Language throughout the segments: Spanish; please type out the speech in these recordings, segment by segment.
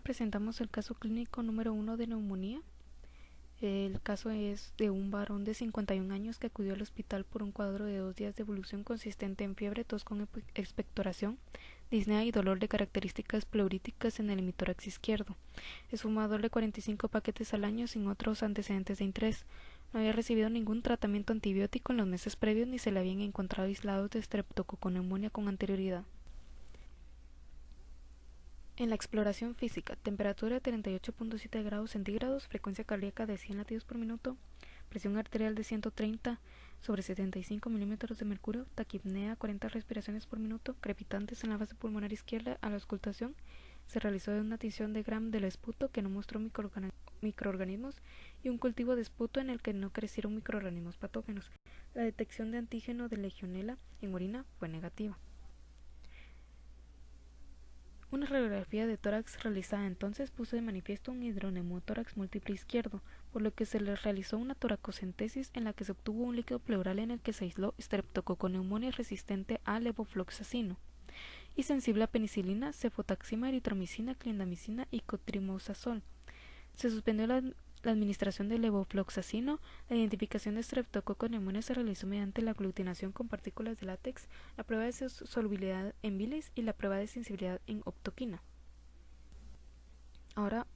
presentamos el caso clínico número 1 de neumonía. El caso es de un varón de 51 años que acudió al hospital por un cuadro de 2 días de evolución consistente en fiebre, tos con expectoración, disnea y dolor de características pleuríticas en el hemitórax izquierdo. Es fumador de 45 paquetes al año sin otros antecedentes de interés. No había recibido ningún tratamiento antibiótico en los meses previos ni se le habían encontrado aislados de streptococoneumonía con anterioridad. En la exploración física, temperatura de 38.7 grados centígrados, frecuencia cardíaca de 100 latidos por minuto, presión arterial de 130/75 milímetros de mercurio, taquipnea 40 respiraciones por minuto, crepitantes en la base pulmonar izquierda. A la auscultación se realizó una tinción de Gram del esputo que no mostró microorganismos y un cultivo de esputo en el que no crecieron microorganismos patógenos. La detección de antígeno de Legionella en orina fue negativa. Una radiografía de tórax realizada entonces puso de manifiesto un hidronemotórax múltiple izquierdo, por lo que se le realizó una toracocentesis en la que se obtuvo un líquido pleural en el que se aisló streptococoneumonía resistente a levofloxacino y sensible a penicilina, cefotaxima, eritromicina, clindamicina y cotrimoxazol. Se suspendió la administración de levofloxacino. La identificación de streptococoneumonía se realizó mediante la aglutinación con partículas de látex, la prueba de solubilidad en bilis y la prueba de sensibilidad en optoquina. Ahora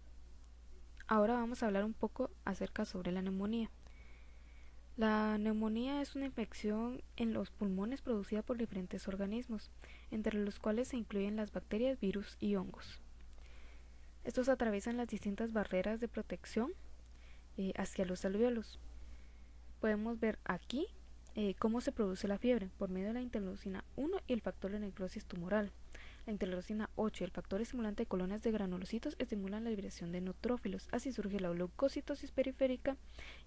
vamos a hablar un poco acerca sobre la neumonía. La neumonía es una infección en los pulmones producida por diferentes organismos, entre los cuales se incluyen las bacterias, virus y hongos. Estos atraviesan las distintas barreras de protección hacia los alvéolos. Podemos ver aquí cómo se produce la fiebre por medio de la interleucina 1 y el factor de necrosis tumoral. La interleucina 8 y el factor estimulante de colonias de granulocitos estimulan la liberación de neutrófilos. Así surge la leucocitosis periférica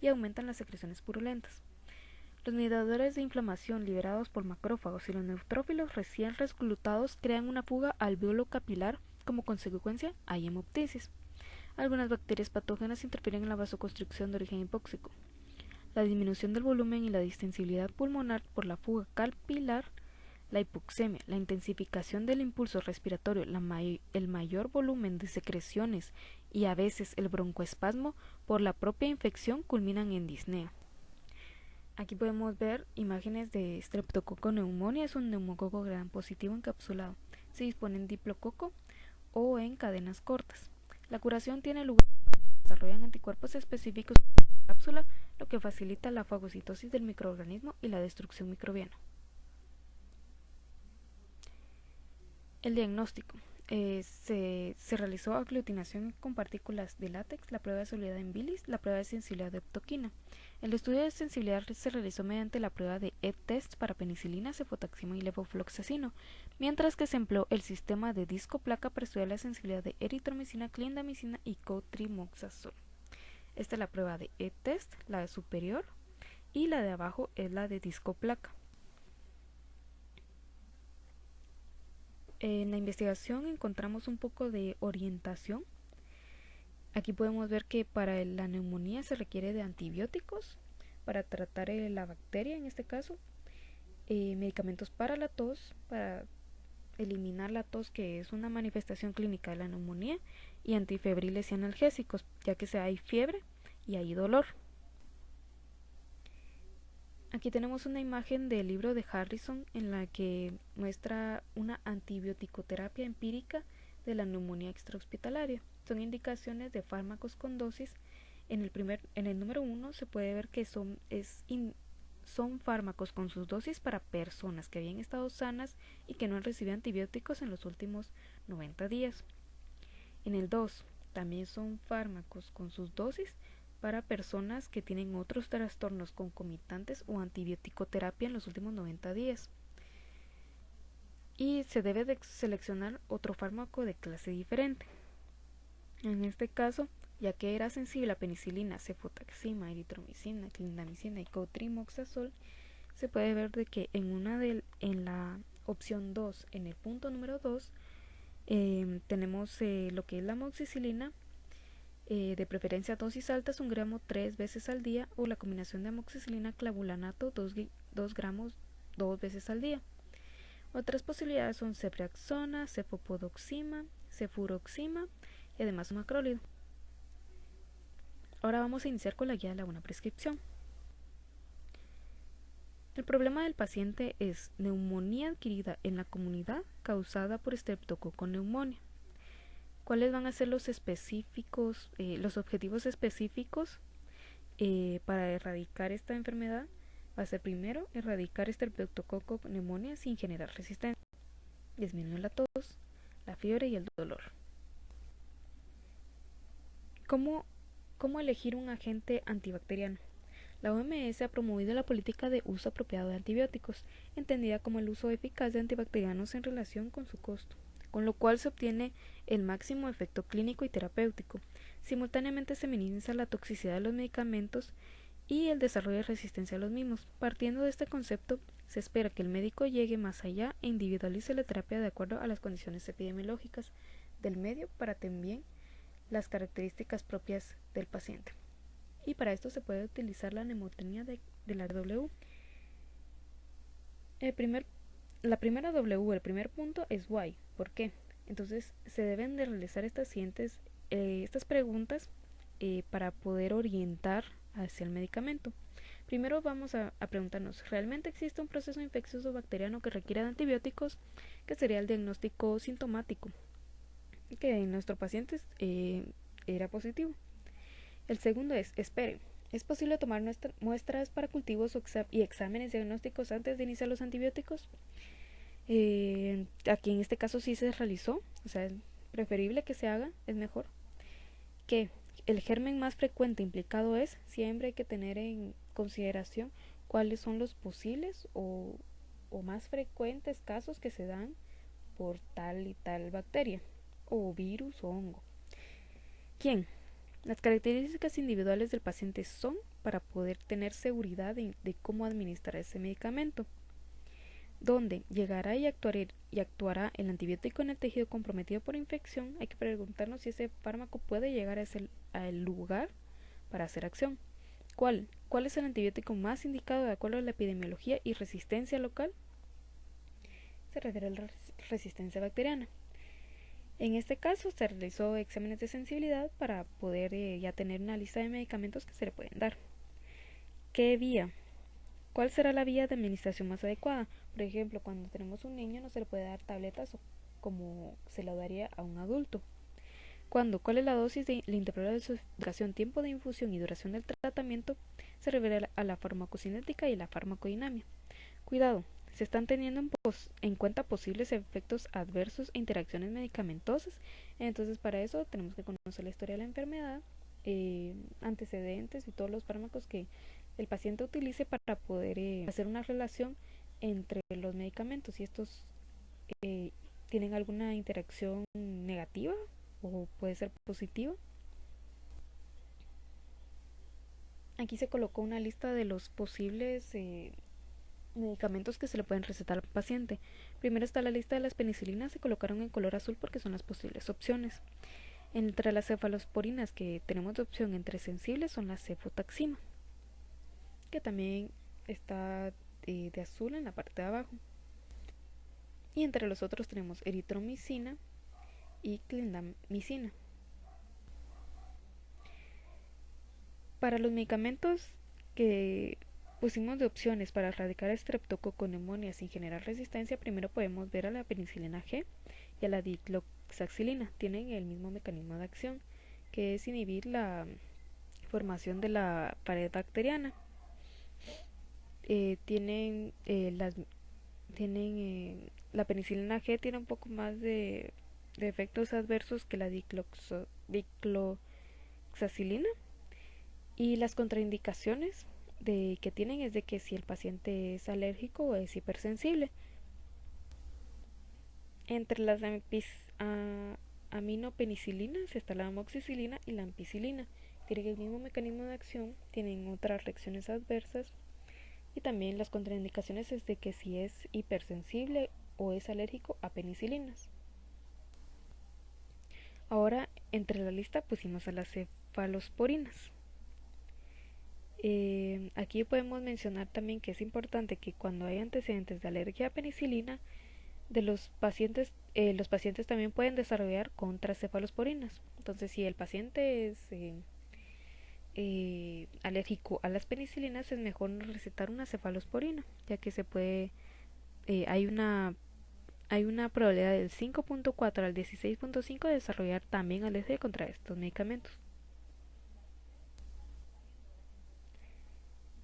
y aumentan las secreciones purulentas. Los mediadores de inflamación liberados por macrófagos y los neutrófilos recién reclutados crean una fuga alveolo capilar. Como consecuencia, hay hemoptisis. Algunas bacterias patógenas interfieren en la vasoconstricción de origen hipóxico. La disminución del volumen y la distensibilidad pulmonar por la fuga capilar, la hipoxemia, la intensificación del impulso respiratorio, el mayor volumen de secreciones y a veces el broncoespasmo por la propia infección culminan en disnea. Aquí podemos ver imágenes de streptococoneumonía, es un neumococo gram positivo encapsulado. Se dispone en diplococo o en cadenas cortas. La curación tiene lugar cuando se desarrollan anticuerpos específicos en la cápsula, lo que facilita la fagocitosis del microorganismo y la destrucción microbiana. El diagnóstico. Se realizó aglutinación con partículas de látex, la prueba de solubilidad en bilis, la prueba de sensibilidad de optoquina. El estudio de sensibilidad se realizó mediante la prueba de ED-test para penicilina, cefotaxima y levofloxacino, mientras que se empleó el sistema de disco-placa para estudiar la sensibilidad de eritromicina, clindamicina y cotrimoxazol. Esta es la prueba de ED-test, la de superior, y la de abajo es la de disco-placa. En la investigación encontramos un poco de orientación. Aquí podemos ver que para la neumonía se requiere de antibióticos para tratar la bacteria en este caso, medicamentos para la tos, para eliminar la tos que es una manifestación clínica de la neumonía, y antifebriles y analgésicos, ya que hay fiebre y hay dolor. Aquí tenemos una imagen del libro de Harrison en la que muestra una antibioticoterapia empírica de la neumonía extrahospitalaria. Son indicaciones de fármacos con dosis. En el número 1 se puede ver que son fármacos con sus dosis para personas que habían estado sanas y que no han recibido antibióticos en los últimos 90 días. En el 2 también son fármacos con sus dosis para personas que tienen otros trastornos concomitantes o antibiótico-terapia en los últimos 90 días. Y se debe de seleccionar otro fármaco de clase diferente. En este caso, ya que era sensible a penicilina, cefotaxima, eritromicina, clindamicina y cotrimoxazol, se puede ver de que en la opción 2, en el punto número 2, tenemos lo que es la amoxicilina, de preferencia dosis altas, 1 gramo 3 veces al día, o la combinación de amoxicilina clavulanato 2 gramos 2 veces al día. Otras posibilidades son cepraxona, cefopodoxima, cefuroxima y además un macrólido. Ahora vamos a iniciar con la guía de la buena prescripción. El problema del paciente es neumonía adquirida en la comunidad causada por Streptococcus pneumoniae. ¿Cuáles van a ser los objetivos específicos para erradicar esta enfermedad? Va a ser primero erradicar Streptococcus pneumoniae sin generar resistencia, disminuir la tos, la fiebre y el dolor. ¿Cómo elegir un agente antibacteriano? La OMS ha promovido la política de uso apropiado de antibióticos, entendida como el uso eficaz de antibacterianos en relación con su costo, con lo cual se obtiene el máximo efecto clínico y terapéutico. Simultáneamente se minimiza la toxicidad de los medicamentos y el desarrollo de resistencia a los mismos. Partiendo de este concepto, se espera que el médico llegue más allá e individualice la terapia de acuerdo a las condiciones epidemiológicas del medio para también las características propias del paciente. Y para esto se puede utilizar la mnemotécnica de la W. La primera W, el primer punto es why, ¿por qué? Entonces se deben de realizar estas preguntas para poder orientar hacia el medicamento. Primero vamos a preguntarnos, ¿realmente existe un proceso infeccioso bacteriano que requiere de antibióticos? Que sería el diagnóstico sintomático, que en nuestros pacientes era positivo. El segundo es, espere, ¿es posible tomar muestras para cultivos y exámenes diagnósticos antes de iniciar los antibióticos? Aquí en este caso sí se realizó, o sea, es preferible que se haga, es mejor. Que el germen más frecuente implicado es, siempre hay que tener en consideración cuáles son los posibles o más frecuentes casos que se dan por tal y tal bacteria, o virus o hongo. ¿Quién? Las características individuales del paciente son para poder tener seguridad de cómo administrar ese medicamento. ¿Dónde llegará y actuará el antibiótico en el tejido comprometido por infección? Hay que preguntarnos si ese fármaco puede llegar al lugar para hacer acción. ¿Cuál es el antibiótico más indicado de acuerdo a la epidemiología y resistencia local? Se refiere a la resistencia bacteriana. En este caso se realizó exámenes de sensibilidad para poder ya tener una lista de medicamentos que se le pueden dar. ¿Qué vía? ¿Cuál será la vía de administración más adecuada? Por ejemplo, cuando tenemos un niño no se le puede dar tabletas como se lo daría a un adulto. ¿Cuándo? ¿Cuál es la dosis de la intervalo de dosificación, tiempo de infusión y duración del tratamiento? Se refiere a la farmacocinética y la farmacodinamia. Cuidado, se están teniendo en cuenta posibles efectos adversos e interacciones medicamentosas. Entonces para eso tenemos que conocer la historia de la enfermedad, antecedentes y todos los fármacos que el paciente utilice para poder hacer una relación entre los medicamentos, si estos tienen alguna interacción negativa o puede ser positiva. Aquí se colocó una lista de los posibles medicamentos que se le pueden recetar al paciente. Primero está la lista de las penicilinas, se colocaron en color azul porque son las posibles opciones. Entre las cefalosporinas que tenemos de opción entre sensibles son la cefotaxima, que también está de azul en la parte de abajo. Y entre los otros tenemos eritromicina y clindamicina. Para los medicamentos que pusimos de opciones para erradicar Streptococcus pneumoniae sin generar resistencia, primero podemos ver a la penicilina G y a la dicloxacilina. Tienen el mismo mecanismo de acción, que es inhibir la formación de la pared bacteriana. La penicilina G tiene un poco más de efectos adversos que la dicloxacilina, y las contraindicaciones que tienen es de que si el paciente es alérgico o es hipersensible. Entre las aminopenicilinas está la amoxicilina y la ampicilina. Tienen el mismo mecanismo de acción, tienen otras reacciones adversas, y también las contraindicaciones es de que si es hipersensible o es alérgico a penicilinas. Ahora entre la lista pusimos a las cefalosporinas. Aquí podemos mencionar también que es importante que cuando hay antecedentes de alergia a penicilina de los pacientes también pueden desarrollar contracefalosporinas. Entonces, si el paciente es alérgico a las penicilinas, es mejor no recetar una cefalosporina, ya que se puede, eh, hay una hay una probabilidad del 5.4 al 16.5 de desarrollar también alergia contra estos medicamentos.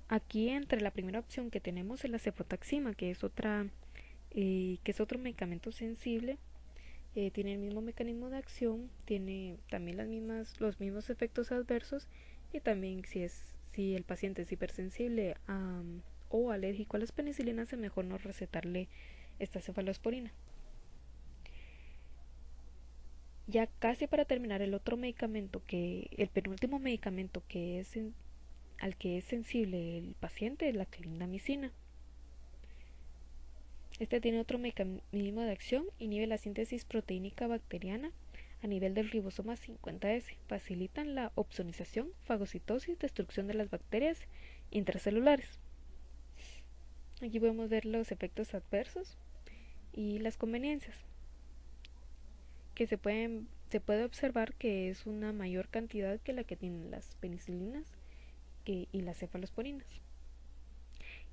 Aquí entre la primera opción que tenemos es la cefotaxima, que es otro medicamento sensible, tiene el mismo mecanismo de acción, tiene también los mismos efectos adversos y también si el paciente es hipersensible o alérgico a las penicilinas es mejor no recetarle esta cefalosporina. Ya casi para terminar el penúltimo medicamento al que es sensible el paciente es la clindamicina. Este tiene otro mecanismo de acción, inhibe la síntesis proteínica bacteriana a nivel del ribosoma 50S, facilitan la opsonización, fagocitosis, destrucción de las bacterias intracelulares. Aquí podemos ver los efectos adversos y las conveniencias, que se puede observar que es una mayor cantidad que la que tienen las penicilinas y las cefalosporinas.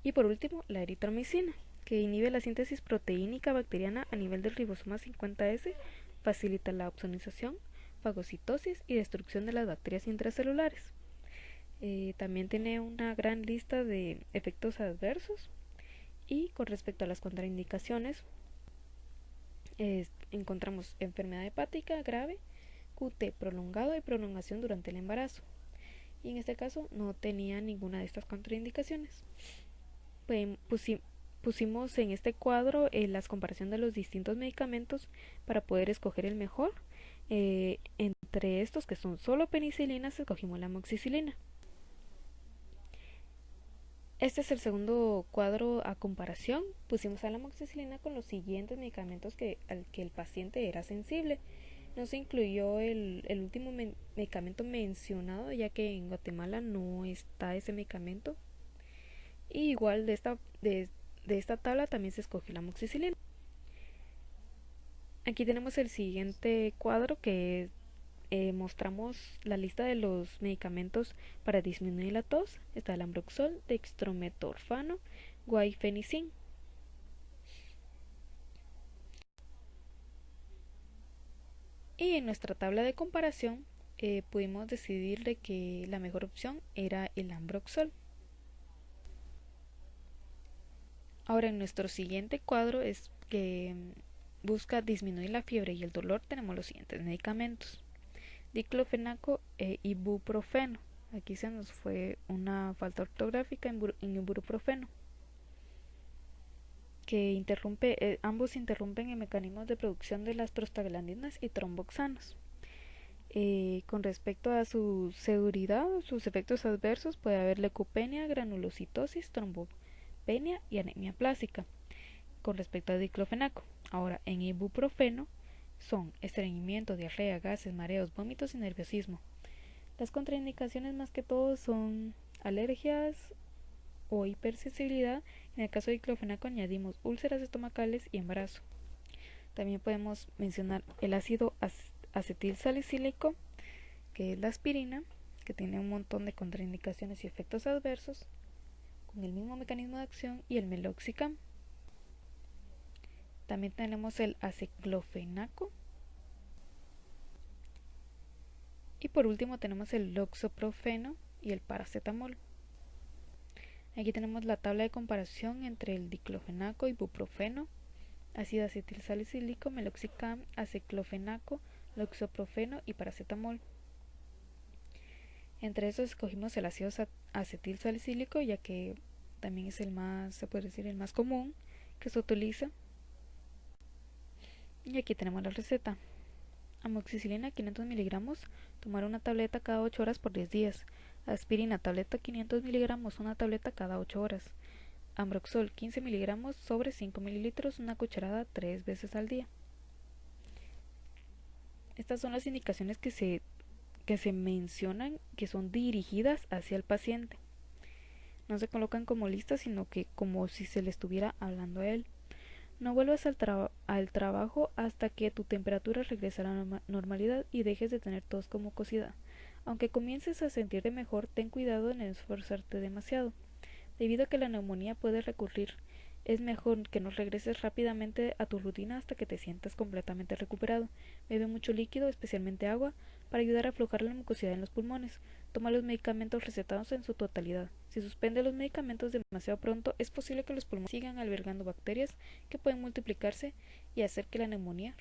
Y por último, la eritromicina, que inhibe la síntesis proteínica bacteriana a nivel del ribosoma 50S, facilita la opsonización, fagocitosis y destrucción de las bacterias intracelulares. También tiene una gran lista de efectos adversos y con respecto a las contraindicaciones encontramos enfermedad hepática grave, QT prolongado y prolongación durante el embarazo. Y en este caso no tenía ninguna de estas contraindicaciones. Pusimos en este cuadro la comparación de los distintos medicamentos para poder escoger el mejor. Entre estos que son solo penicilinas, escogimos la amoxicilina. Este es el segundo cuadro a comparación. Pusimos a la amoxicilina con los siguientes medicamentos al que el paciente era sensible. No se incluyó el último medicamento mencionado, ya que en Guatemala no está ese medicamento. Y igual de esta tabla también se escogió la amoxicilina. Aquí tenemos el siguiente cuadro que mostramos la lista de los medicamentos para disminuir la tos. Está el ambroxol, dextrometorfano, guaifenicin. Y en nuestra tabla de comparación pudimos decidir de que la mejor opción era el ambroxol. Ahora en nuestro siguiente cuadro es que busca disminuir la fiebre y el dolor, tenemos los siguientes medicamentos: diclofenaco e ibuprofeno. Aquí se nos fue una falta ortográfica en ibuprofeno, que ambos interrumpen el mecanismo de producción de las prostaglandinas y tromboxanos. Con respecto a su seguridad, sus efectos adversos, puede haber leucopenia, granulocitosis, trombopenia y anemia plástica. Con respecto a diclofenaco, ahora en ibuprofeno son estreñimiento, diarrea, gases, mareos, vómitos y nerviosismo. Las contraindicaciones más que todo son alergias o hipersensibilidad. En el caso de diclofenaco añadimos úlceras estomacales y embarazo. También podemos mencionar el ácido acetilsalicílico, que es la aspirina, que tiene un montón de contraindicaciones y efectos adversos con el mismo mecanismo de acción, y el meloxicam. También tenemos el aceclofenaco. Y por último tenemos el loxoprofeno y el paracetamol. Aquí tenemos la tabla de comparación entre el diclofenaco, ibuprofeno, ácido acetilsalicílico, meloxicam, aceclofenaco, loxoprofeno y paracetamol. Entre estos escogimos el ácido acetilsalicílico, ya que también es se puede decir, el más común que se utiliza. Y aquí tenemos la receta: amoxicilina 500 miligramos, tomar una tableta cada 8 horas por 10 días. Aspirina tableta 500 miligramos, una tableta cada 8 horas. Ambroxol 15 miligramos sobre 5 mililitros, una cucharada 3 veces al día. Estas son las indicaciones que se mencionan, que son dirigidas hacia el paciente. No se colocan como listas, sino que como si se le estuviera hablando a él. No vuelvas al trabajo hasta que tu temperatura regrese a la normalidad y dejes de tener tos con mucosidad. Aunque comiences a sentirte mejor, ten cuidado en no esforzarte demasiado, debido a que la neumonía puede recurrir. Es mejor que no regreses rápidamente a tu rutina hasta que te sientas completamente recuperado. Bebe mucho líquido, especialmente agua, para ayudar a aflojar la mucosidad en los pulmones. Toma los medicamentos recetados en su totalidad. Si suspende los medicamentos demasiado pronto, es posible que los pulmones sigan albergando bacterias que pueden multiplicarse y hacer que la neumonía